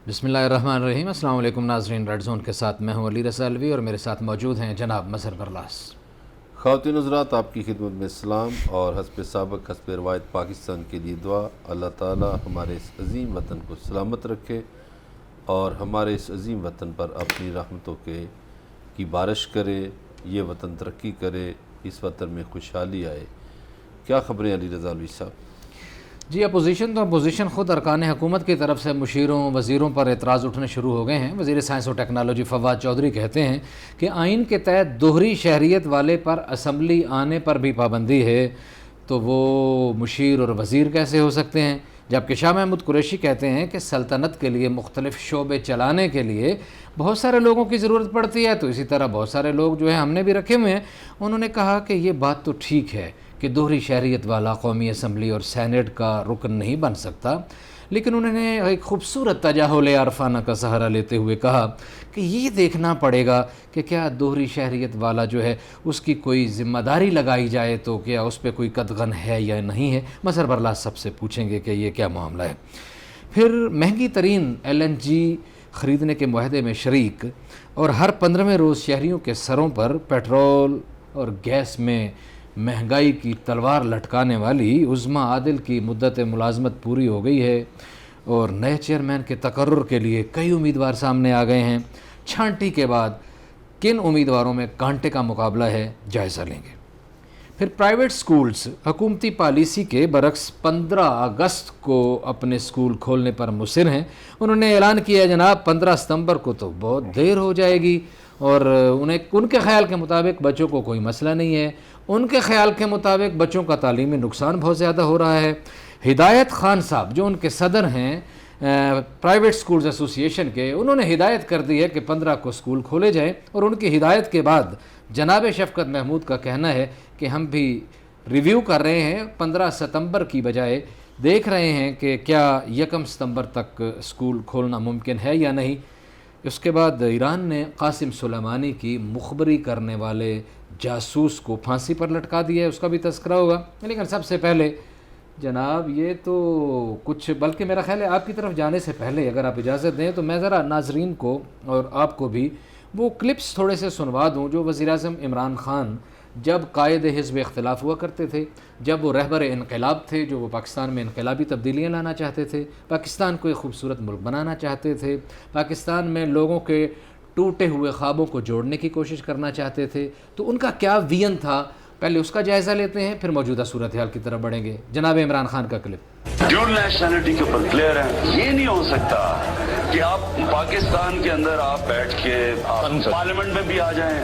بسم اللہ الرحمن الرحیم۔ السلام علیکم ناظرین، ریڈ زون کے ساتھ میں ہوں علی رضا الوی اور میرے ساتھ موجود ہیں جناب مظہر برلاس۔ خواتین حضرات، آپ کی خدمت میں سلام اور حسب سابق حسب روایت پاکستان کے لیے دعا۔ اللہ تعالی ہمارے اس عظیم وطن کو سلامت رکھے اور ہمارے اس عظیم وطن پر اپنی رحمتوں کی بارش کرے، یہ وطن ترقی کرے، اس وطن میں خوشحالی آئے۔ کیا خبریں علی رضا الوی صاحب؟ جی، اپوزیشن خود ارکان حکومت کی طرف سے مشیروں وزیروں پر اعتراض اٹھنے شروع ہو گئے ہیں۔ وزیر سائنس و ٹیکنالوجی فواد چودھری کہتے ہیں کہ آئین کے تحت دوہری شہریت والے پر اسمبلی آنے پر بھی پابندی ہے، تو وہ مشیر اور وزیر کیسے ہو سکتے ہیں؟ جبکہ شاہ محمود قریشی کہتے ہیں کہ سلطنت کے لیے مختلف شعبے چلانے کے لیے بہت سارے لوگوں کی ضرورت پڑتی ہے، تو اسی طرح بہت سارے لوگ جو ہیں ہم نے بھی رکھے ہوئے ہیں۔ انہوں نے کہا کہ یہ بات تو ٹھیک ہے کہ دوہری شہریت والا قومی اسمبلی اور سینیٹ کا رکن نہیں بن سکتا، لیکن انہوں نے ایک خوبصورت تجاہل عارفانہ کا سہارا لیتے ہوئے کہا کہ یہ دیکھنا پڑے گا کہ کیا دوہری شہریت والا جو ہے اس کی کوئی ذمہ داری لگائی جائے، تو کیا اس پہ کوئی قدغن ہے یا نہیں ہے۔ مظہر برلاس سب سے پوچھیں گے کہ یہ کیا معاملہ ہے۔ پھر مہنگی ترین LNG خریدنے کے معاہدے میں شریک اور ہر 15ویں روز شہریوں کے سروں پر پیٹرول اور گیس میں مہنگائی کی تلوار لٹکانے والی عظمیٰ عادل کی مدت ملازمت پوری ہو گئی ہے اور نئے چیئرمین کے تقرر کے لیے کئی امیدوار سامنے آ گئے ہیں۔ چھانٹی کے بعد کن امیدواروں میں کانٹے کا مقابلہ ہے، جائزہ لیں گے۔ پھر پرائیویٹ سکولز حکومتی پالیسی کے برعکس 15 اگست کو اپنے سکول کھولنے پر مصر ہیں۔ انہوں نے اعلان کیا ہے جناب 15 ستمبر کو تو بہت دیر ہو جائے گی، اور ان کے خیال کے مطابق بچوں کو کوئی مسئلہ نہیں ہے۔ ان کے خیال کے مطابق بچوں کا تعلیمی نقصان بہت زیادہ ہو رہا ہے۔ ہدایت خان صاحب جو ان کے صدر ہیں پرائیویٹ سکولز ایسوسی ایشن کے، انہوں نے ہدایت کر دی ہے کہ 15 کو سکول کھولے جائیں، اور ان کی ہدایت کے بعد جناب شفقت محمود کا کہنا ہے کہ ہم بھی ریویو کر رہے ہیں، 15 ستمبر کی بجائے دیکھ رہے ہیں کہ کیا 1 ستمبر تک سکول کھولنا ممکن ہے یا نہیں۔ اس کے بعد ایران نے قاسم سلیمانی کی مخبری کرنے والے جاسوس کو پھانسی پر لٹکا دیا ہے، اس کا بھی تذکرہ ہوگا۔ لیکن سب سے پہلے جناب یہ تو کچھ، بلکہ میرا خیال ہے آپ کی طرف جانے سے پہلے اگر آپ اجازت دیں تو میں ذرا ناظرین کو اور آپ کو بھی وہ کلپس تھوڑے سے سنوا دوں جو وزیراعظم عمران خان جب قائد حزب اختلاف ہوا کرتے تھے، جب وہ رہبر انقلاب تھے، جو وہ پاکستان میں انقلابی تبدیلیاں لانا چاہتے تھے، پاکستان کو ایک خوبصورت ملک بنانا چاہتے تھے، پاکستان میں لوگوں کے ٹوٹے ہوئے خوابوں کو جوڑنے کی کوشش کرنا چاہتے تھے، تو ان کا کیا ویژن تھا، پہلے اس کا جائزہ لیتے ہیں، پھر موجودہ صورتحال کی طرف بڑھیں گے۔ جناب عمران خان کا کلپ۔ ڈیول نیشنلٹی کے اوپر کلیئر ہے، یہ نہیں ہو سکتا کہ آپ پاکستان کے اندر آپ بیٹھ کے پارلیمنٹ میں بھی آ جائیں،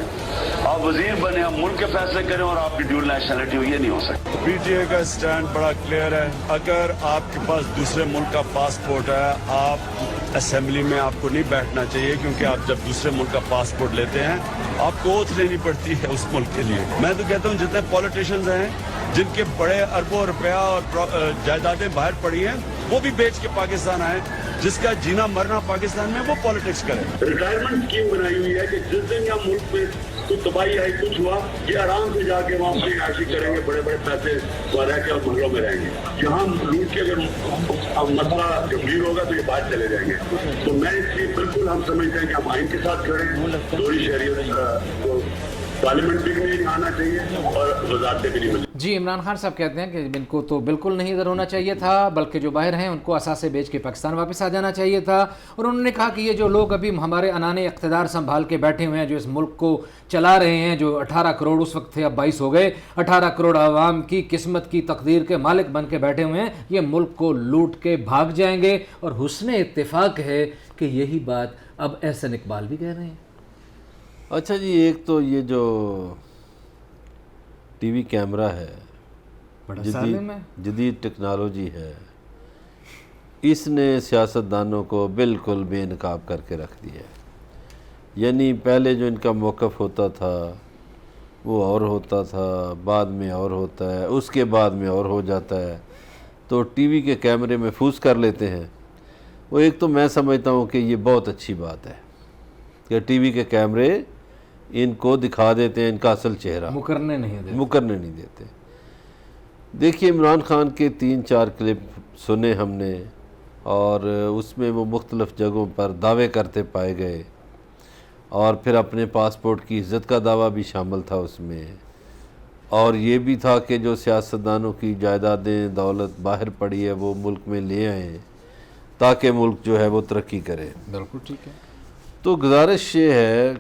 آپ وزیر بنے، آپ ملک کے فیصلے کریں اور آپ کی ڈیول نیشنلٹی ہو، یہ نہیں ہو سکتا۔ پی ٹی اے کا اسٹینڈ بڑا کلیئر ہے، اگر آپ کے پاس دوسرے ملک کا پاسپورٹ ہے، آپ اسمبلی میں آپ کو نہیں بیٹھنا چاہیے، کیونکہ آپ جب دوسرے ملک کا پاسپورٹ لیتے ہیں آپ کو اوتھ لینی پڑتی ہے اس ملک کے لیے۔ میں تو کہتا ہوں جتنے پولیٹیشینز ہیں جن کے بڑے اربوں روپیہ اور جائیدادیں باہر پڑی ہیں، وہ بھی بیچ کے پاکستان آئے، جس کا جینا مرنا پاکستان میں وہ پالیٹکس کرے۔ ریٹائرمنٹ اسکیم بنائی ہوئی ہے کہ جس دن یا ملک میں کوئی تباہی آئی، کچھ ہوا، یہ آرام سے جا کے وہاں پر عیاشی کریں گے، بڑے بڑے پیسے رہ کے اور محلوں میں رہیں گے۔ یہاں لوٹ کے اگر مسئلہ گمبھیر ہوگا تو یہ باہر چلے جائیں گے۔ تو میں اس لیے بالکل ہم سمجھتے ہیں کہ ہم آئین کے ساتھ کھڑے ہیں، دوہری شہریت کو پارلیمنٹ بھی نہیں آنا چاہیے اور وزارتیں بھی نہیں ملیں۔ جی، عمران خان صاحب کہتے ہیں کہ ان کو تو بالکل نہیں ادھر ہونا چاہیے تھا، بلکہ جو باہر ہیں ان کو اثاثے بیچ کے پاکستان واپس آ جانا چاہیے تھا۔ اور انہوں نے کہا کہ یہ جو لوگ ابھی ہمارے انان اقتدار سنبھال کے بیٹھے ہوئے ہیں، جو اس ملک کو چلا رہے ہیں، جو 18 کروڑ اس وقت تھے اب 22 ہو گئے، 18 کروڑ عوام کی قسمت کی تقدیر کے مالک بن کے بیٹھے ہوئے ہیں، یہ ملک کو لوٹ کے بھاگ جائیں گے۔ اور حسن اتفاق ہے کہ یہی بات اب احسن اقبال بھی کہہ رہے ہیں۔ اچھا جی، ایک تو یہ جو ٹی وی کیمرہ ہے، جدید ٹیکنالوجی ہے، اس نے سیاستدانوں کو بالکل بے نقاب کر کے رکھ دیا ہے۔ یعنی پہلے جو ان کا موقف ہوتا تھا وہ اور ہوتا تھا، بعد میں اور ہوتا ہے، اس کے بعد میں اور ہو جاتا ہے، تو ٹی وی کے کیمرے محفوظ کر لیتے ہیں۔ وہ ایک تو میں سمجھتا ہوں کہ یہ بہت اچھی بات ہے کہ ٹی وی کے کیمرے ان کو دکھا دیتے ہیں ان کا اصل چہرہ، مکرنے نہیں دیتے۔ دیکھیے عمران خان کے 3-4 کلپ سنے ہم نے، اور اس میں وہ مختلف جگہوں پر دعوے کرتے پائے گئے، اور پھر اپنے پاسپورٹ کی عزت کا دعویٰ بھی شامل تھا اس میں، اور یہ بھی تھا کہ جو سیاستدانوں کی جائیدادیں دولت باہر پڑی ہے وہ ملک میں لے آئیں تاکہ ملک جو ہے وہ ترقی کرے۔ بالکل ٹھیک ہے۔ تو گزارش یہ ہے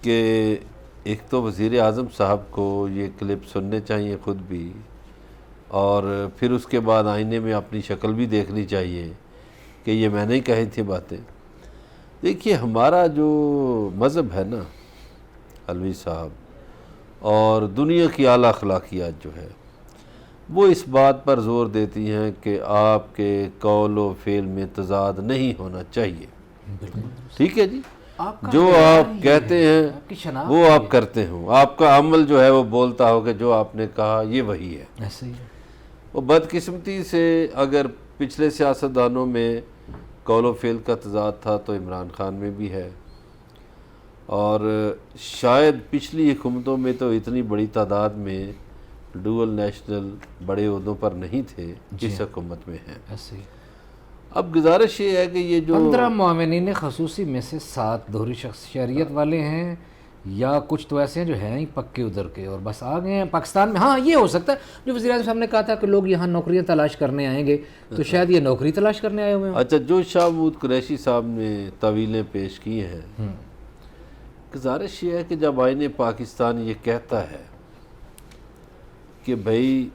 کہ ایک تو وزیر اعظم صاحب کو یہ کلپ سننے چاہیے خود بھی، اور پھر اس کے بعد آئینے میں اپنی شکل بھی دیکھنی چاہیے کہ یہ میں نے ہی کہی تھی باتیں۔ دیکھیے ہمارا جو مذہب ہے نا علوی صاحب، اور دنیا کی اعلیٰ اخلاقیات جو ہے وہ اس بات پر زور دیتی ہیں کہ آپ کے قول و فعل میں تضاد نہیں ہونا چاہیے، ٹھیک ہے جی، جو آپ کہتے ہیں وہ آپ کرتے ہوں، آپ کا عمل جو ہے وہ بولتا ہو کہ جو آپ نے کہا یہ وہی ہے۔ ایسے ہی ہے۔ وہ بدقسمتی سے اگر پچھلے سیاستدانوں میں قول و فعل کا تضاد تھا تو عمران خان میں بھی ہے، اور شاید پچھلی حکومتوں میں تو اتنی بڑی تعداد میں ڈوئل نیشنل بڑے عہدوں پر نہیں تھے جس حکومت میں ہیں۔ ایسے ہی۔ اب گزارش یہ ہے کہ یہ جو 15 معاونین خصوصی میں سے 7 دوہری شہریت والے ہیں، یا کچھ تو ایسے ہیں جو ہیں ہی پکے ادھر کے اور بس آ گئے ہیں پاکستان میں۔ ہاں یہ ہو سکتا ہے جو وزیر اعظم صاحب نے کہا تھا کہ لوگ یہاں نوکریاں تلاش کرنے آئیں گے، تو شاید یہ نوکری تلاش کرنے آئے ہوئے ہیں۔ اچھا، جو شاہ محمود قریشی صاحب نے طویلیں پیش کی ہیں، گزارش یہ ہے کہ جب آئین پاکستان یہ کہتا ہے کہ بھائی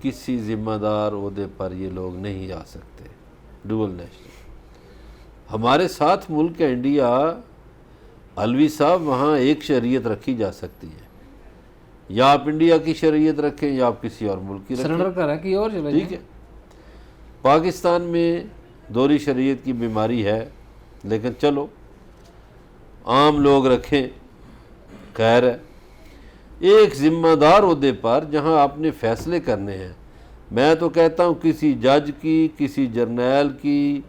کسی ذمہ دار عہدے پر یہ لوگ نہیں آ سکتے ڈوئل نیشنل، ہمارے ساتھ ملک ہے انڈیا، علوی صاحب وہاں ایک شریعت رکھی جا سکتی ہے، یا آپ انڈیا کی شریعت رکھیں یا آپ کسی اور ملک کی رکھیں، سرنڈر کریں کہ اور چلے ٹھیک ہے۔ پاکستان میں دوہری شریعت کی بیماری ہے، لیکن چلو عام لوگ رکھیں، خیر ہے۔ ایک ذمہ دار عہدے پر جہاں آپ نے فیصلے کرنے ہیں، میں تو کہتا ہوں کسی جج کی، کسی جرنیل کی،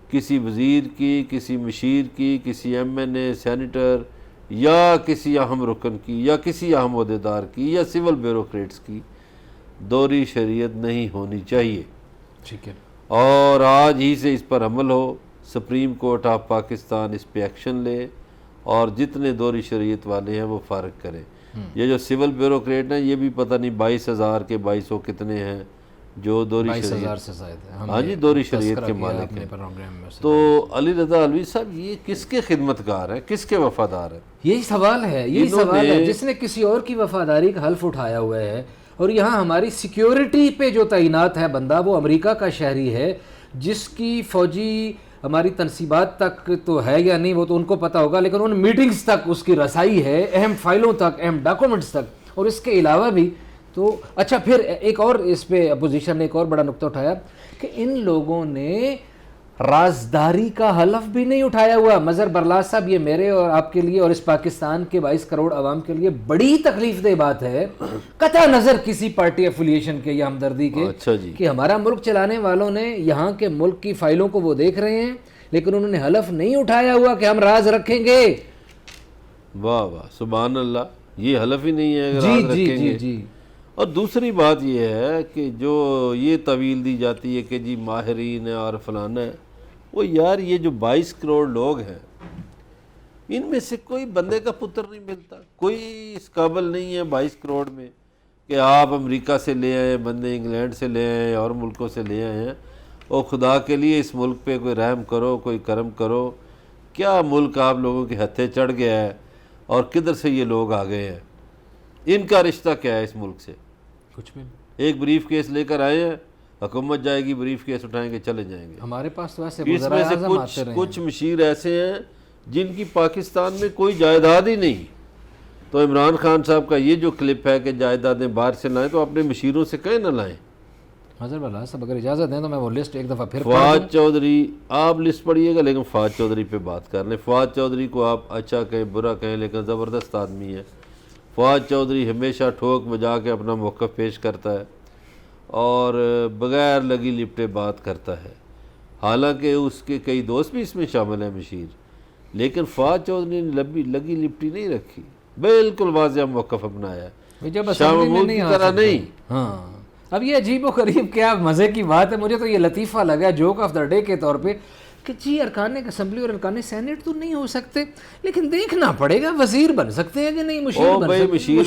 کسی وزیر کی، کسی مشیر کی، کسی ایم این اے، سینیٹر، یا کسی اہم رکن کی، یا کسی اہم عہدیدار کی، یا سول بیوروکریٹس کی دوہری شریعت نہیں ہونی چاہیے، ٹھیک ہے۔ اور آج ہی سے اس پر عمل ہو، سپریم کورٹ آف پاکستان اس پہ ایکشن لے، اور جتنے دوہری شریعت والے ہیں وہ فارغ کریں۔ یہ جو سول بیوروکریٹ ہیں یہ بھی پتہ نہیں 22,000 کے 2200 کتنے ہیں جو دوہری 22,000 شریعت، سے زائد ہے۔ ہاں جی، دوہری شریعت کے مالک ہیں۔ تو علی رضا علوی صاحب یہ کس کے خدمت گار ہیں، کس کے وفادار ہیں؟ یہی سوال ہے، یہی سوال ہے، جس نے کسی اور کی وفاداری کا حلف اٹھایا ہوا ہے، اور یہاں ہماری سیکیورٹی پہ جو تعینات ہے بندہ وہ امریکہ کا شہری ہے، جس کی فوجی ہماری تنصیبات تک تو ہے یا نہیں وہ تو ان کو پتہ ہوگا، لیکن ان میٹنگز تک اس کی رسائی ہے، اہم فائلوں تک، اہم ڈاکومنٹس تک، اور اس کے علاوہ بھی تو اچھا پھر ایک اور اس پہ اپوزیشن نے ایک اور بڑا نقطہ اٹھایا کہ ان لوگوں نے رازداری کا حلف بھی نہیں اٹھایا ہوا۔ مظہر برلاس صاحب، یہ میرے اور آپ کے لیے اور اس پاکستان کے 22 کروڑ عوام کے لیے بڑی تکلیف دہ بات ہے، قطع نظر کسی پارٹی افیلیشن کے یا ہمدردی کے، اچھا جی، کہ ہمارا ملک چلانے والوں نے یہاں کے ملک کی فائلوں کو وہ دیکھ رہے ہیں، لیکن انہوں نے حلف نہیں اٹھایا ہوا کہ ہم راز رکھیں گے۔ واہ واہ، سبحان اللہ، یہ حلف ہی نہیں ہے جی راز جی رکھیں جی گے۔ جی۔ اور دوسری بات یہ ہے کہ جو یہ طویل دی جاتی ہے کہ جی ماہرین ہے اور فلانا ہے، وہ یار یہ جو 22 کروڑ لوگ ہیں ان میں سے کوئی بندے کا پتر نہیں ملتا، کوئی اس قابل نہیں ہے 22 کروڑ میں کہ آپ امریکہ سے لے آئیں بندے، انگلینڈ سے لے آئیں اور ملکوں سے لے آئے ہیں، اور خدا کے لیے اس ملک پہ کوئی رحم کرو، کوئی کرم کرو۔ کیا ملک آپ لوگوں کے ہتھے چڑھ گیا ہے، اور کدھر سے یہ لوگ آ گئے ہیں، ان کا رشتہ کیا ہے اس ملک سے؟ کچھ بھی ایک بریف کیس لے کر آئے ہیں، حکومت جائے گی بریف کیس اٹھائیں گے چلے جائیں گے۔ ہمارے پاس تو ایسے اس میں وزرائے سے اعظم آتے رہے ہیں۔ کچھ مشیر ایسے ہیں جن کی پاکستان میں کوئی جائیداد ہی نہیں۔ تو عمران خان صاحب کا یہ جو کلپ ہے کہ جائیدادیں باہر سے لائیں، تو اپنے مشیروں سے کہیں نہ لائیں۔ مظہر برلاس صاحب اگر اجازت دیں تو میں وہ لسٹ ایک دفعہ پھر فواد چودھری، آپ لسٹ پڑھیے گا لیکن فواد چودھری پہ بات کر لیں۔ فواد چودھری کو آپ اچھا کہیں برا کہیں، لیکن زبردست آدمی ہے۔ فواد چودھری ہمیشہ ٹھوک بجا کے اپنا موقف پیش کرتا ہے اور بغیر لگی لپٹے بات کرتا ہے، حالانکہ اس کے کئی دوست بھی اس میں شامل ہیں مشیر، لیکن فواد چودھری نے لگی لپٹی نہیں رکھی، بالکل واضح موقف اپنایا ہے، جب شاہ اسمبلی میں محمود نہیں کی آ طرح سکتا۔ نہیں۔ ہاں اب یہ عجیب و غریب کیا مزے کی بات ہے, مجھے تو یہ لطیفہ لگا جوک آف دا ڈے کے طور پہ کہ جی ارکان اسمبلی اور ارکان سینٹ تو نہیں ہو سکتے, لیکن دیکھنا پڑے گا وزیر بن سکتے ہیں کہ نہیں, مشیر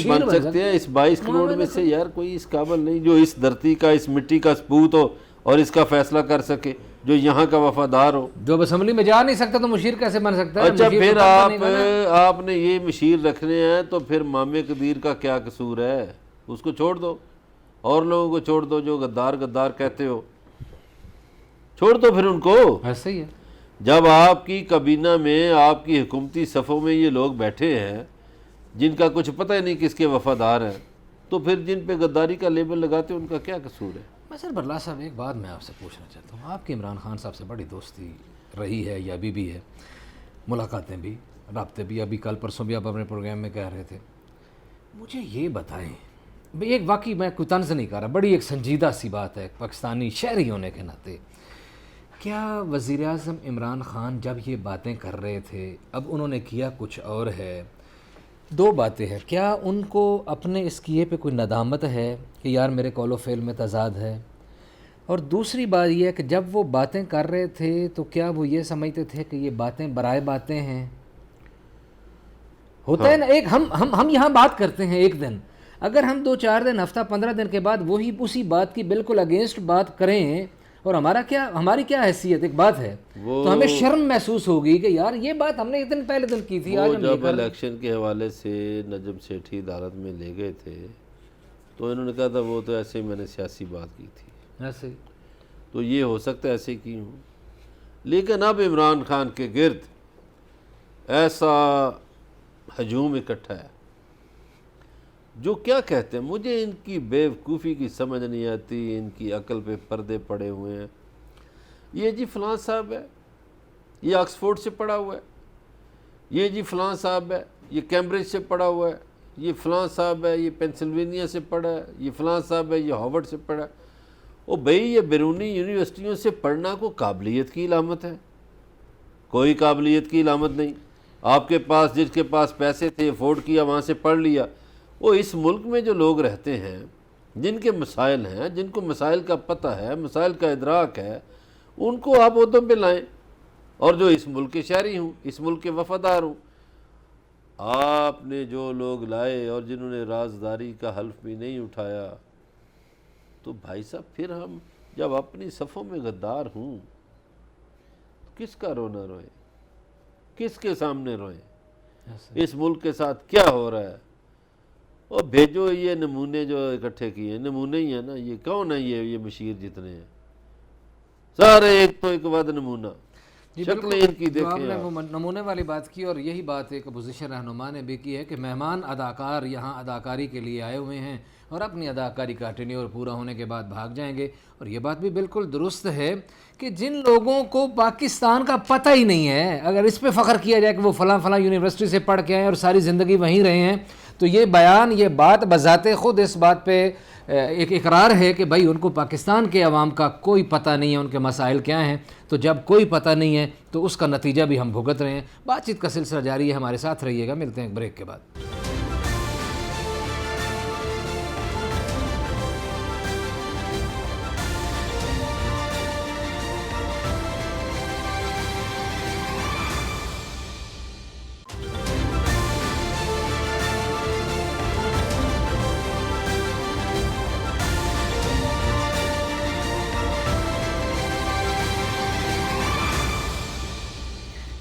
بن سکتے ہیں. اس 22 کروڑ میں سے یار کوئی اس قابل نہیں جو اس دھرتی کا, اس مٹی کا سپوت ہو اور اس کا فیصلہ کر سکے, جو یہاں کا وفادار ہو. جو اسمبلی میں جا نہیں سکتا تو مشیر کیسے بن سکتا ہے؟ اچھا پھر آپ نے یہ مشیر رکھنے ہیں تو پھر مامے قدیر کا کیا قصور ہے؟ اس کو چھوڑ دو, اور لوگوں کو چھوڑ دو جو غدار کہتے ہو, چھوڑ دو پھر ان کو. ایسے ہی ہے. جب آپ کی کابینہ میں, آپ کی حکومتی صفوں میں یہ لوگ بیٹھے ہیں جن کا کچھ پتہ ہی نہیں کس کے وفادار ہیں, تو پھر جن پہ غداری کا لیبل لگاتے ہیں ان کا کیا قصور ہے؟ سر برلا صاحب ایک بات میں آپ سے پوچھنا چاہتا ہوں, آپ کی عمران خان صاحب سے بڑی دوستی رہی ہے یا ابھی بھی ہے, ملاقاتیں بھی, رابطے بھی, ابھی کل پرسوں بھی آپ اپنے پروگرام میں کہہ رہے تھے. مجھے یہ بتائیں, ایک واقعی میں کوئی طنز نہیں کر رہا, بڑی ایک سنجیدہ سی بات ہے پاکستانی شہری ہونے کے ناطے, کیا وزیر اعظم عمران خان جب یہ باتیں کر رہے تھے, اب انہوں نے کیا کچھ اور ہے, دو باتیں ہیں, کیا ان کو اپنے اس کیے پہ کوئی ندامت ہے کہ یار میرے قول و فعل میں تضاد ہے, اور دوسری بات یہ ہے کہ جب وہ باتیں کر رہے تھے تو کیا وہ یہ سمجھتے تھے کہ یہ باتیں برائے باتیں ہیں؟ ہوتا ہے نا, ایک ہم یہاں بات کرتے ہیں ایک دن, اگر ہم 2-4 دن, ہفتہ 15 دن کے بعد وہی اسی بات کی بالکل اگینسٹ بات کریں اور ہماری کیا حیثیت, ایک بات ہے تو ہمیں شرم محسوس ہوگی کہ یار یہ بات ہم نے ایک دن پہلے دن کی تھی. وہ جب الیکشن کے حوالے سے نجم سیٹھی عدالت میں لے گئے تھے تو انہوں نے کہا تھا وہ تو ایسے ہی میں نے سیاسی بات کی تھی, ایسے تو یہ ہو سکتا ہے ایسے کی ہوں. لیکن اب عمران خان کے گرد ایسا ہجوم اکٹھا ہے جو کیا کہتے ہیں, مجھے ان کی بیوقوفی کی سمجھ نہیں آتی, ان کی عقل پہ پردے پڑے ہوئے ہیں. یہ جی فلاں صاحب ہے, یہ آکسفورڈ سے پڑھا ہوا ہے, یہ جی فلاں صاحب ہے, یہ کیمبرج سے پڑھا ہوا ہے, یہ فلاں صاحب ہے, یہ پینسلوینیا سے پڑھا ہے, یہ فلاں صاحب ہے, یہ ہارورڈ سے پڑھا ہے. او بھئی یہ بیرونی یونیورسٹیوں سے پڑھنا کو قابلیت کی علامت ہے؟ کوئی قابلیت کی علامت نہیں. آپ کے پاس, جس کے پاس پیسے تھے, افورڈ کیا, وہاں سے پڑھ لیا. وہ اس ملک میں جو لوگ رہتے ہیں, جن کے مسائل ہیں, جن کو مسائل کا پتہ ہے, مسائل کا ادراک ہے, ان کو آپ عہدوں پہ لائیں, اور جو اس ملک کے شہری ہوں, اس ملک کے وفادار ہوں. آپ نے جو لوگ لائے اور جنہوں نے رازداری کا حلف بھی نہیں اٹھایا, تو بھائی صاحب پھر ہم جب اپنی صفوں میں غدار ہوں, کس کا رونا روئیں, کس کے سامنے روئیں؟ اس ملک کے ساتھ کیا ہو رہا ہے؟ اور بھیجو یہ نمونے جو اکٹھے کیے ہیں, نمونے ہی ہیں نا, یہ کون ہے یہ مشیر جتنے ہیں, سارے ایک تو ایک بعد نمونہ, شکلیں ان کی دیکھیں. آپ نے وہ نمونے والی بات کی, اور یہی بات ایک اپوزیشن رہنما نے بھی کی ہے کہ مہمان اداکار یہاں اداکاری کے لیے آئے ہوئے ہیں اور اپنی اداکاری کا ٹینیور پورا ہونے کے بعد بھاگ جائیں گے. اور یہ بات بھی بالکل درست ہے کہ جن لوگوں کو پاکستان کا پتہ ہی نہیں ہے, اگر اس پہ فخر کیا جائے کہ وہ فلاں یونیورسٹی سے پڑھ کے آئے اور ساری زندگی وہیں رہے ہیں, تو یہ بیان, یہ بات بذات خود اس بات پہ ایک اقرار ہے کہ بھائی ان کو پاکستان کے عوام کا کوئی پتہ نہیں ہے, ان کے مسائل کیا ہیں. تو جب کوئی پتہ نہیں ہے تو اس کا نتیجہ بھی ہم بھگت رہے ہیں. بات چیت کا سلسلہ جاری ہے, ہمارے ساتھ رہیے گا, ملتے ہیں ایک بریک کے بعد.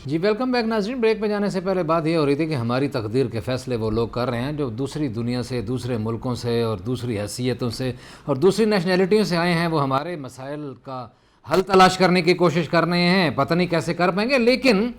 جی ویلکم بیک ناظرین. بریک پہ جانے سے پہلے بات یہ ہو رہی تھی کہ ہماری تقدیر کے فیصلے وہ لوگ کر رہے ہیں جو دوسری دنیا سے, دوسرے ملکوں سے اور دوسری حیثیتوں سے اور دوسری نیشنلٹیوں سے آئے ہیں. وہ ہمارے مسائل کا حل تلاش کرنے کی کوشش کر رہے ہیں, پتہ نہیں کیسے کر پائیں گے. لیکن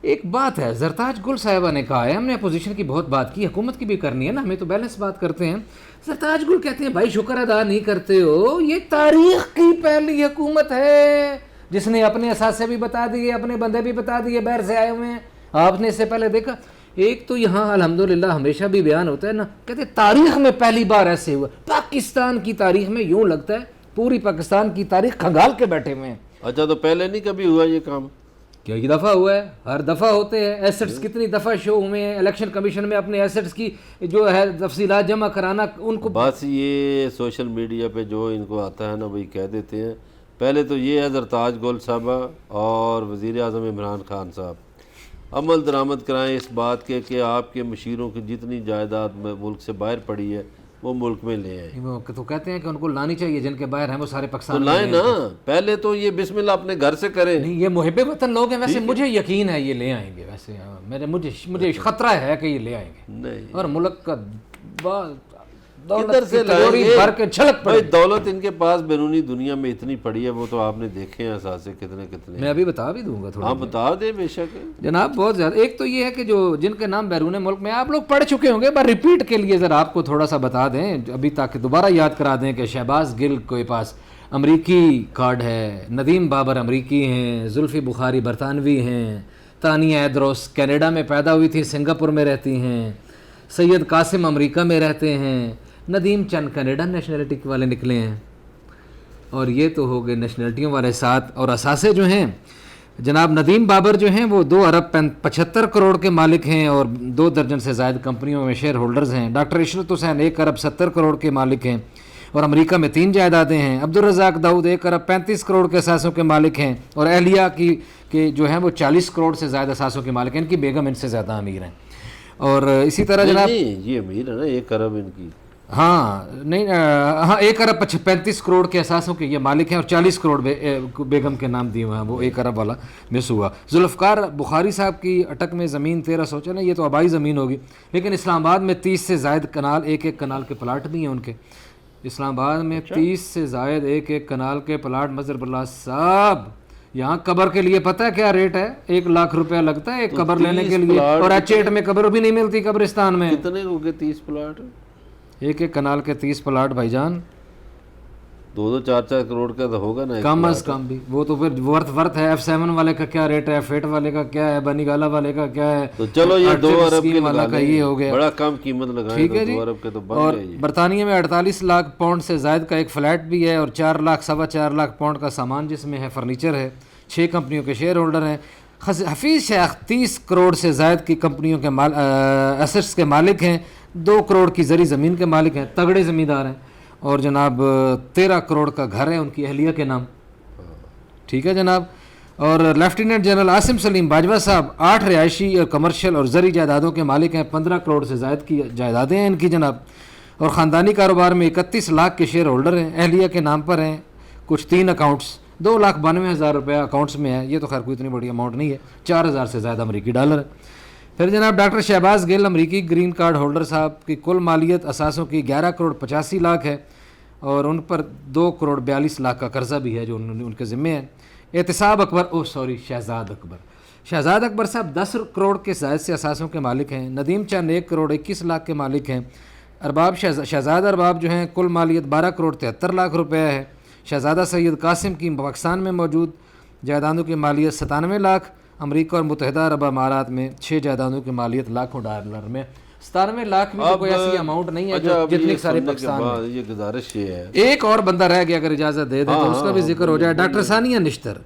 ایک بات ہے, زرتاج گل صاحبہ نے کہا ہے, ہم نے اپوزیشن کی بہت بات کی, حکومت کی بھی کرنی ہے نا, ہمیں تو بیلنس بات کرتے ہیں. زرتاج گل کہتے ہیں بھائی شکر ادا نہیں کرتے ہو, یہ تاریخ کی پہلی حکومت ہے جس نے اپنے اثاثے بھی بتا دیے, اپنے بندے بھی بتا دیے, باہر سے آئے ہوئے ہیں. آپ نے اس سے پہلے دیکھا, ایک تو یہاں الحمدللہ ہمیشہ بھی بیان ہوتا ہے نا, کہتے ہیں تاریخ میں پہلی بار ایسے ہوا, پاکستان کی تاریخ میں. یوں لگتا ہے پوری پاکستان کی تاریخ کھنگال کے بیٹھے ہوئے ہیں. اچھا تو پہلے نہیں کبھی ہوا یہ کام؟ کیا یہ دفعہ ہوا ہے؟ ہر دفعہ ہوتے ہیں ایسٹس، کتنی دفعہ شو ہوئے ہیں الیکشن کمیشن میں اپنے ایسٹس کی جو ہے تفصیلات جمع کرانا ان کو. بس یہ سوشل میڈیا پہ جو ان کو آتا ہے نا وہی کہہ دیتے ہیں. پہلے تو یہ ہے زرتاج گول صاحبہ اور وزیر اعظم عمران خان صاحب عمل درآمد کرائیں اس بات کے کہ آپ کے مشیروں کی جتنی جائیداد ملک سے باہر پڑی ہے وہ ملک میں لے آئیں. وہ تو کہتے ہیں کہ ان کو لانی چاہیے، جن کے باہر ہیں وہ سارے تو پاکستان لائیں نا، پہلے تو یہ بسم اللہ اپنے گھر سے کریں. نہیں، یہ محب وطن لوگ ہیں، ویسے مجھے یقین ہے یہ لے آئیں گے. ویسے مجھے خطرہ ہے کہ یہ لے آئیں گے، نہیں اور ملک کا کدھر سے لائیں گے؟ بھر کے چھلک پڑے. بھائی دولت ان کے پاس بیرونی دنیا میں اتنی پڑی ہے، وہ تو آپ نے دیکھے ہیں اثاثے کتنے کتنے. میں ابھی بتا بھی دوں گا تھوڑا. آپ بتا دیں بے شک جناب بہت زیادہ. ایک تو یہ ہے کہ جو جن کے نام بیرون ملک میں آپ لوگ پڑھ چکے ہوں گے، پر ریپیٹ کے لیے ذرا آپ کو تھوڑا سا بتا دیں ابھی تاکہ دوبارہ یاد کرا دیں کہ شہباز گل کے پاس امریکی کارڈ ہے، ندیم بابر امریکی ہیں، زلفی بخاری برطانوی ہیں، تانیہ ایدروس کینیڈا میں پیدا ہوئی تھی، سنگاپور میں رہتی ہیں، سید قاسم امریکہ میں رہتے ہیں، ندیم چند کینیڈا نیشنلٹی والے نکلے ہیں. اور یہ تو ہو گئے نیشنلٹیوں والے ساتھ. اور اثاثے جو ہیں جناب ندیم بابر جو ہیں وہ 2 ارب 75 کروڑ کے مالک ہیں اور 2 درجن سے زائد کمپنیوں میں شیئر ہولڈرز ہیں. ڈاکٹر عشرت حسین 1 ارب 70 کروڑ کے مالک ہیں اور امریکہ میں 3 جائیدادیں ہیں. عبدالرزاق داؤد 1 ارب 35 کروڑ کے اثاثوں کے مالک ہیں اور اہلیہ کی جو ہیں وہ 40 کروڑ سے زائد اثاثوں کے مالک ہیں. ان کی بیگم ان سے زیادہ امیر ہیں. اور اسی طرح جناب یہ امیر ہے نا 1 ارب ان کی. ہاں نہیں، ہاں 1 ارب 35 کروڑ کے اثاثوں کے یہ مالک ہیں اور 40 کروڑ بیگم کے نام دیے ہوئے ہیں. وہ 1 ارب والا مس ہوا. ذوالفقار بخاری صاحب کی اٹک میں زمین 1300، چلیں یہ تو آبائی زمین ہوگی، لیکن اسلام آباد میں 30 سے زائد کنال، 1 کنال کے پلاٹ بھی ہیں ان کے. اسلام آباد میں 30 سے زائد 1 کنال کے پلاٹ. مظہر اللہ صاحب یہاں قبر کے لیے پتہ ہے کیا ریٹ ہے؟ 1 لاکھ روپیہ لگتا ہے ایک قبر لینے کے لیے، اور H8 میں قبر بھی نہیں ملتی قبرستان میں. کتنے ہو گئے 30 پلاٹ؟ 1 کنال کے 30 پلاٹ بھائی جان، 2 4 کروڑ کا تو ہوگا نا کم از کم بھی. وہ تو پھر ورتھ ہے. F7 والے کا کیا ریٹ ہے، F8 والے کا کیا ہے، بنی گالا والے کا کیا ہے. تو چلو یہ 2 ارب کے والا کا یہ ہو گیا، بڑا کم قیمت لگائیں. ٹھیک ہے جی. 2 ارب کے تو بن اور گئے. برطانیہ میں 48 لاکھ پاؤنڈ سے زائد کا ایک فلیٹ بھی ہے اور 4 لاکھ 4.25 لاکھ پاؤنڈ کا سامان جس میں ہے فرنیچر ہے. 6 کمپنیوں کے شیئر ہولڈر ہیں. حفیظ شیخ 30 کروڑ سے زائد کی کمپنیوں کے ایسٹس کے مالک ہیں. 2 کروڑ کی زرعی زمین کے مالک ہیں، تگڑے زمیندار ہیں. اور جناب 13 کروڑ کا گھر ہے ان کی اہلیہ کے نام. ٹھیک ہے جناب. اور لیفٹیننٹ جنرل عاصم سلیم باجوہ صاحب 8 رہائشی اور کمرشل اور زرعی جائیدادوں کے مالک ہیں. 15 کروڑ سے زائد کی جائیدادیں ہیں ان کی جناب. اور خاندانی کاروبار میں 31 لاکھ کے شیئر ہولڈر ہیں، اہلیہ کے نام پر ہیں. کچھ 3 اکاؤنٹس، 2,92,000 روپیہ اکاؤنٹس میں ہے. یہ تو خیر کوئی اتنی بڑی اماؤنٹ نہیں ہے، 4,000 سے زائد امریکی ڈالر ہے. پھر جناب ڈاکٹر شہباز گل امریکی گرین کارڈ ہولڈر صاحب کی کل مالیت اثاثوں کی 11 کروڑ 85 لاکھ ہے اور ان پر 2 کروڑ 42 لاکھ کا قرضہ بھی ہے جو ان کے ذمے ہے. احتساب اکبر شہزاد اکبر صاحب 10 کروڑ کے زائد سے اثاثوں کے مالک ہیں. ندیم چند 1 کروڑ 21 لاکھ کے مالک ہیں. ارباب شہزاد ارباب جو ہیں کل مالیت 12 کروڑ 73 لاکھ روپے ہے. شہزادہ سید قاسم کی پاکستان میں موجود جائیدادوں کی مالیت 97 لاکھ. امریکہ اور متحدہ عرب امارات میں 6 جائیدادوں کی مالیت لاکھوں ڈالر میں. 97 لاکھ بھی تو کوئی ایسی اماؤنٹ نہیں ہے جو جتنے سارے پاکستان میں. یہ گزارش یہ ہے، ایک اور بندہ رہ گیا اگر اجازت دے دیں تو اس کا بھی ذکر ہو جائے. ڈاکٹر ثانیہ نشتر،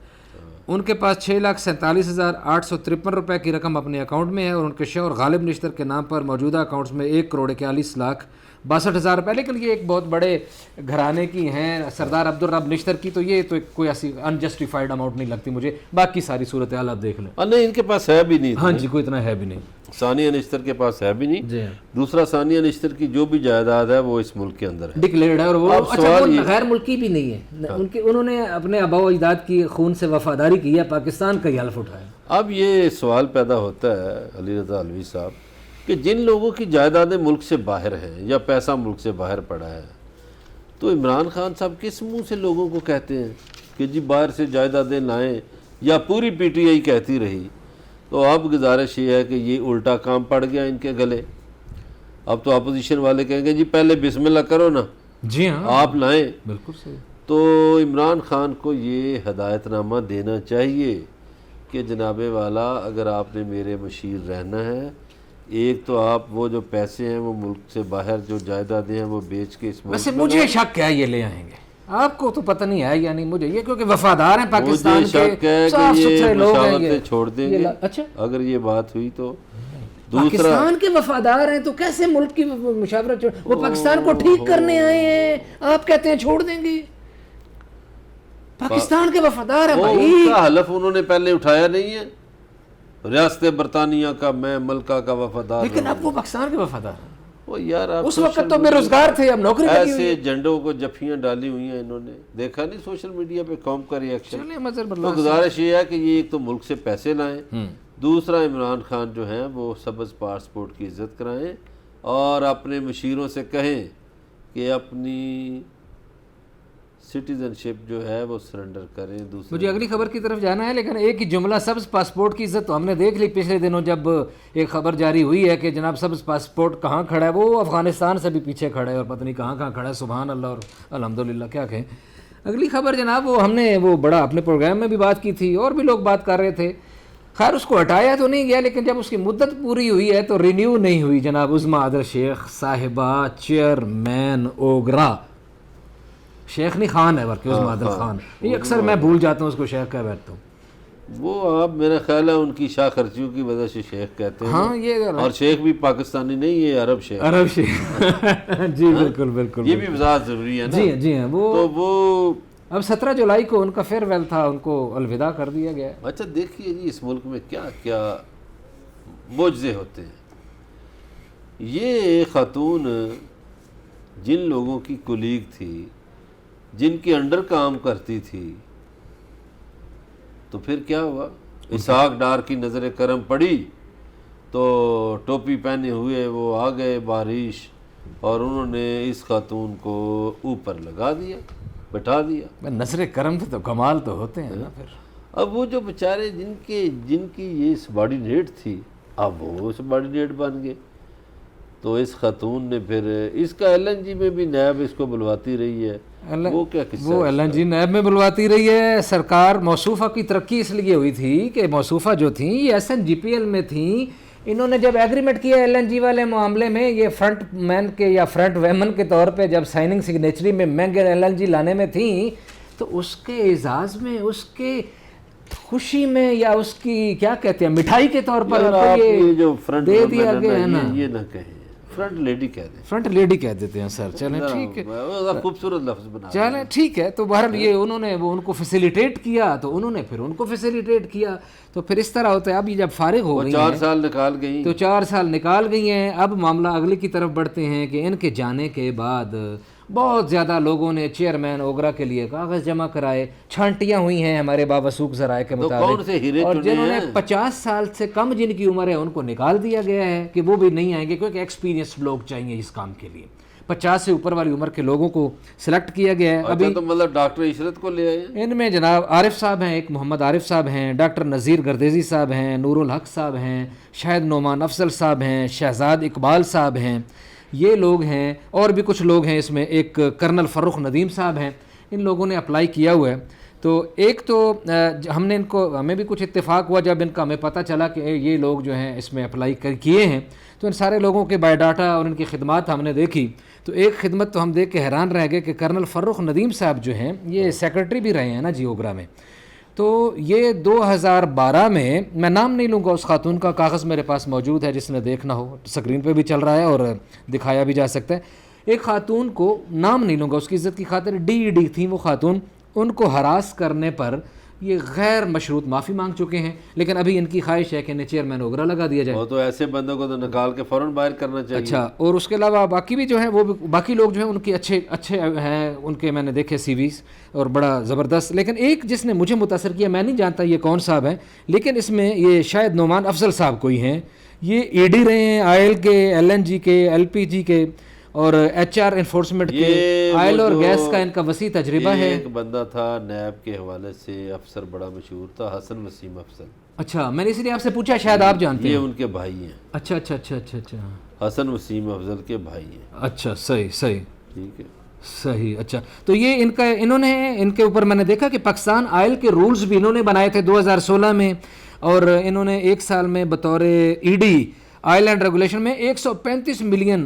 ان کے پاس 6,47,853 روپے کی رقم اپنے اکاؤنٹ میں ہے اور ان کے شوہر غالب نشتر کے نام پر موجودہ اکاؤنٹس میں 1 کروڑ 41 لاکھ 62,000 روپے. لیکن یہ ایک بہت بڑے گھرانے کی ہیں سردار عبدالرب نشتر کی، تو یہ تو کوئی ایسی انجسٹیفائڈ اماؤنٹ نہیں لگتی مجھے. باقی ساری صورتحال آپ دیکھ لیں. نہیں ان کے پاس ہے بھی نہیں. ہاں جی کوئی اتنا ہے بھی نہیں. ثانیہ نشتر کے پاس ہے بھی نہیں جی. دوسرا ثانیہ نشتر کی جو بھی جائیداد ہے وہ اس ملک کے اندر ہے، ڈکلیئرڈ ہے. اور وہ غیر ملکی بھی نہیں ہے، انہوں نے اپنے آباء و اجداد کی خون سے وفاداری کی ہے، پاکستان کا ہی حلف اٹھایا. اب یہ سوال پیدا ہوتا ہے علی رضا علوی صاحب کہ جن لوگوں کی جائیدادیں ملک سے باہر ہیں یا پیسہ ملک سے باہر پڑا ہے، تو عمران خان صاحب کس منہ سے لوگوں کو کہتے ہیں کہ جی باہر سے جائیدادیں لائیں، یا پوری پی ٹی آئی کہتی رہی؟ تو اب گزارش یہ ہے کہ یہ الٹا کام پڑ گیا ان کے گلے. اب تو اپوزیشن والے کہیں گے جی پہلے بسم اللہ کرو نا، جی ہاں آپ لائیں. بالکل صحیح. تو عمران خان کو یہ ہدایت نامہ دینا چاہیے کہ جناب والا اگر آپ نے میرے مشیر رہنا ہے، ایک تو آپ وہ جو پیسے ہیں وہ ملک سے باہر جو جائیدادیں ہیں وہ بیچ کے اس ملک ویسے مجھے شک ہے یہ لے آئیں گے. آپ کو تو پتہ نہیں ہے یا نہیں مجھے یہ کیونکہ وفادار ہیں پاکستان مجھے شک کے ہے صاف کہ یہ ستھرے لوگ ہیں مشاورتیں چھوڑ دیں گے اچھا اگر یہ بات ہوئی تو. دوسرا پاکستان کے وفادار ہیں تو کیسے ملک کی مشاورت وہ پاکستان کو ٹھیک کرنے آئے ہیں آپ کہتے ہیں چھوڑ دیں گے. پاکستان کے وفادار ہیں بھائی. ان کا حلف انہوں نے پہلے اٹھایا نہیں ہے ریاست برطانیہ کا میں ملکہ کا وفادار. لیکن اب وہ پاکستان کے وفادار ہیں. وہ یار آپ اس وقت تو بے روزگار تھے اب نوکری لگی ہوئی ایسے جھنڈوں کو جفیاں ڈالی ہوئی ہیں انہوں نے. دیکھا نہیں سوشل میڈیا پہ قوم کا ریئیکشن. تو گزارش یہ ہے کہ یہ ایک تو ملک سے پیسے لائیں, دوسرا عمران خان جو ہیں وہ سبز پاسپورٹ کی عزت کرائیں اور اپنے مشیروں سے کہیں کہ اپنی سٹیزن شپ جو ہے وہ سرنڈر کریں. مجھے اگلی خبر کی طرف جانا ہے لیکن ایک ہی جملہ سبز پاسپورٹ کی عزت تو ہم نے دیکھ لی پچھلے دنوں جب ایک خبر جاری ہوئی ہے کہ جناب سبز پاسپورٹ کہاں کھڑا ہے, وہ افغانستان سے بھی پیچھے کھڑا ہے اور پتہ نہیں کہاں کہاں کھڑا ہے. سبحان اللہ اور الحمدللہ کیا کہیں. اگلی خبر جناب وہ ہم نے وہ بڑا اپنے پروگرام میں بھی بات کی تھی اور بھی لوگ بات کر رہے تھے. خیر اس کو ہٹایا تو نہیں گیا لیکن جب اس کی مدت پوری ہوئی ہے تو رینیو نہیں ہوئی. جناب عظمیٰ عادل شیخ صاحبہ چیئرمین اوگرا, شیخ نہیں خان ہے بلکہ عظمیٰ عادل خان, یہ اکثر میں بھول جاتا ہوں اس کو شیخ کہہ بیٹھتا ہوں. وہ آپ میرا خیال ہے ان کی شاہ خرچیوں کی وجہ سے شیخ کہتے ہیں. ہاں یہ اور شیخ بھی پاکستانی نہیں, یہ عرب شیخ. عرب شیخ جی بالکل بالکل. یہ بھی وضاحت ضروری ہے نا. جی ہاں وہ اب 17 جولائی کو ان کا فیئر ویل تھا, ان کو الوداع کر دیا گیا. اچھا دیکھیے جی اس ملک میں کیا کیا معجزے ہوتے ہیں. یہ خاتون جن لوگوں کی کولیگ تھی, جن کے انڈر کام کرتی تھی, تو پھر کیا ہوا؟ اسحاق ڈار کی نظر کرم پڑی تو ٹوپی پہنے ہوئے وہ آ گئے بارش اور انہوں نے اس خاتون کو اوپر لگا دیا, بٹھا دیا. نظر کرم تو کمال تو ہوتے ہیں نا. پھر اب وہ جو بیچارے جن کی یہ سبارڈینیٹ تھی اب وہ سبارڈینیٹ بن گئے. تو اس خاتون نے پھر اس کا ایل این جی میں بھی نیب اس کو بلواتی رہی ہے. وہ کیا قصہ وہ ایل این جی نیب میں بلواتی رہی ہے. سرکار موصوفہ کی ترقی اس لیے ہوئی تھی کہ موصوفہ جو تھیں یہ S N G P L میں تھیں. انہوں نے جب ایگریمنٹ کیا ایل این جی والے معاملے میں, یہ فرنٹ مین کے یا فرنٹ ویمن کے طور پہ جب سائننگ سگنیچری میں مہنگے ایل این جی لانے میں تھیں تو اس کے اعزاز میں, اس کے خوشی میں یا اس کی کیا کہتے ہیں مٹھائی کے طور پر یہ جو فرنٹ دے دیا گیا ہے نا. یہ نہ کہیں, فرنٹ لیڈی کہہ دیں. فرنٹ لیڈی کہہ دیتے ہیں سر. چلیں ٹھیک ہے, خوبصورت لفظ بنا. چلیں ٹھیک ہے. تو بہرحال یہ انہوں نے وہ ان کو فیسیلیٹیٹ کیا تو انہوں نے پھر ان کو فیسیلیٹیٹ کیا تو پھر اس طرح ہوتا ہے. اب یہ جب فارغ ہو گئی 4 سال نکال گئی تو 4 سال نکال گئی ہیں. اب معاملہ اگلے کی طرف بڑھتے ہیں کہ ان کے جانے کے بعد بہت زیادہ لوگوں نے چیئرمین اوگرا کے لیے کاغذ جمع کرائے. چھانٹیاں ہوئی ہیں ہمارے باوثوق ذرائع کے مطابق, اور جنہوں نے 50 سال سے کم جن کی عمر ہے ان کو نکال دیا گیا ہے کہ وہ بھی نہیں آئیں گے کیونکہ ایکسپیرینسڈ لوگ چاہیے اس کام کے لیے. 50 سے اوپر والی عمر کے لوگوں کو سلیکٹ کیا گیا ہے. ابھی تو مطلب ڈاکٹر عشرت کو لے آئے ہیں. ان میں جناب عارف صاحب ہیں, ایک محمد عارف صاحب ہیں, ڈاکٹر نذیر گردیزی صاحب ہیں, نور الحق صاحب ہیں, شاہد نعمان افضل صاحب ہیں, شہزاد اقبال صاحب ہیں, یہ لوگ ہیں. اور بھی کچھ لوگ ہیں اس میں, ایک کرنل فروخ ندیم صاحب ہیں. ان لوگوں نے اپلائی کیا ہوا ہے. تو ایک تو ہم نے ان کو, ہمیں بھی کچھ اتفاق ہوا جب ان کا ہمیں پتہ چلا کہ یہ لوگ جو ہیں اس میں اپلائی کیے ہیں تو ان سارے لوگوں کے بایو ڈاٹا اور ان کی خدمات ہم نے دیکھی. تو ایک خدمت تو ہم دیکھ کے حیران رہ گئے کہ کرنل فروخ ندیم صاحب جو ہیں یہ سیکرٹری بھی رہے ہیں نا جی اوگرا میں. تو یہ 2012 میں نام نہیں لوں گا اس خاتون کا, کاغذ میرے پاس موجود ہے جس نے دیکھنا ہو, اسکرین پہ بھی چل رہا ہے اور دکھایا بھی جا سکتا ہے. ایک خاتون کو نام نہیں لوں گا اس کی عزت کی خاطر, ڈی تھیں وہ خاتون, ان کو ہراس کرنے پر یہ غیر مشروط معافی مانگ چکے ہیں. لیکن ابھی ان کی خواہش ہے کہ انہیں چیئرمین اوگرا لگا دیا جائے. وہ تو ایسے بندوں کو تو نکال کے فوراً باہر کرنا چاہیے. اچھا, اور اس کے علاوہ باقی بھی جو ہیں وہ باقی لوگ جو ہیں ان کی اچھے ہیں, ان کے میں نے دیکھے سی ویز اور بڑا زبردست. لیکن ایک جس نے مجھے متاثر کیا, میں نہیں جانتا یہ کون صاحب ہیں, لیکن اس میں یہ شاید نعمان افضل صاحب کوئی ہیں. یہ ای ڈی رہے ہیں آئل کے, ایل این جی کے, ایل پی جی کے اور ایچ آر انفورسمنٹ کے, آئل اور گیس کا ان کا وسیع تجربہ ہے. ایک بندہ تھا نیب کے حوالے سے افسر بڑا مشہور تھا, حسن وسیم افسر. اچھا, میں نے اس لیے آپ سے پوچھا, شاید آپ جانتے ہیں. یہ ان کے بھائی ہیں. اچھا اچھا اچھا اچھا اچھا, حسن وسیم افضل کے بھائی ہیں. اچھا صحیح ٹھیک ہے, صحیح. اچھا, تو یہ انہوں نے ان کے اوپر میں نے دیکھا کہ پاکستان آئل کے رولز بھی انہوں نے بنائے تھے 2016 میں, اور انہوں نے 1 سال میں بطور E D oil and regulation میں 135 ملین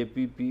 APP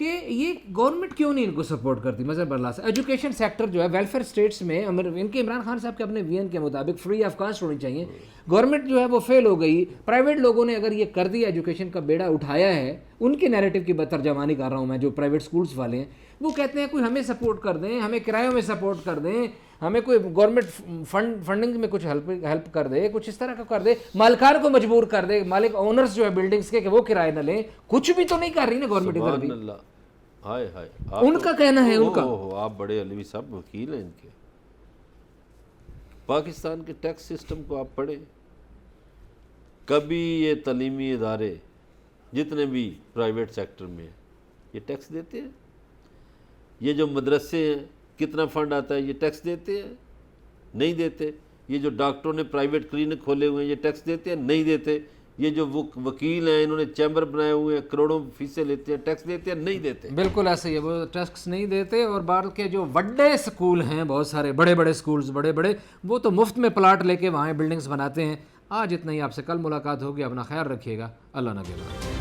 کہ یہ گورنمنٹ کیوں نہیں ان کو سپورٹ کرتی مثلا برلا سے. ایجوکیشن سیکٹر جو ہے ویلفیئر اسٹیٹس میں ان کے عمران خان صاحب کے اپنے وی این کے مطابق فری آف کاسٹ ہونی چاہیے. گورنمنٹ جو ہے وہ فیل ہو گئی. پرائیویٹ لوگوں نے اگر یہ کر دیا, ایجوکیشن کا بیڑا اٹھایا ہے, ان کے نیریٹو کی ترجمانی کر رہا ہوں میں, جو پرائیویٹ اسکولس والے ہیں وہ کہتے ہیں کوئی ہمیں سپورٹ کر دیں, ہمیں کرایوں میں سپورٹ کر دیں, ہمیں کوئی گورنمنٹ فنڈنگ میں کچھ ہیلپ کر دے, کچھ اس طرح کا کر دے, مالکان کو مجبور کر دے, مالک اونرز جو ہے بلڈنگز کے کہ وہ کرایہ نہ لیں. کچھ بھی تو نہیں کر رہی نا گورنمنٹ ادھر بھی. سبحان اللہ. ہائے ہائے, ان کا کہنا ہے, ان کا آپ بڑے علوی صاحب وکیل ہیں ان کے. پاکستان کے ٹیکس سسٹم کو آپ پڑھیں, کبھی یہ تعلیمی ادارے جتنے بھی پرائیویٹ سیکٹر میں ہیں یہ ٹیکس دیتے ہیں؟ یہ جو مدرسے ہیں کتنا فنڈ آتا ہے, یہ ٹیکس دیتے ہیں؟ نہیں دیتے. یہ جو ڈاکٹروں نے پرائیویٹ کلینک کھولے ہوئے ہیں یہ ٹیکس دیتے ہیں؟ نہیں دیتے. یہ جو وکیل ہیں انہوں نے چیمبر بنائے ہوئے ہیں کروڑوں فیسیں لیتے ہیں, ٹیکس دیتے ہیں؟ نہیں دیتے. بالکل ایسے ہی ہے, وہ ٹیکس نہیں دیتے. اور بار کے جو بڑے سکول ہیں, بہت سارے بڑے بڑے سکولز بڑے بڑے, وہ تو مفت میں پلاٹ لے کے وہاں بلڈنگز بناتے ہیں. آج اتنا ہی, آپ سے کل ملاقات ہوگی. اپنا خیال رکھیے گا. اللہ نگہبان.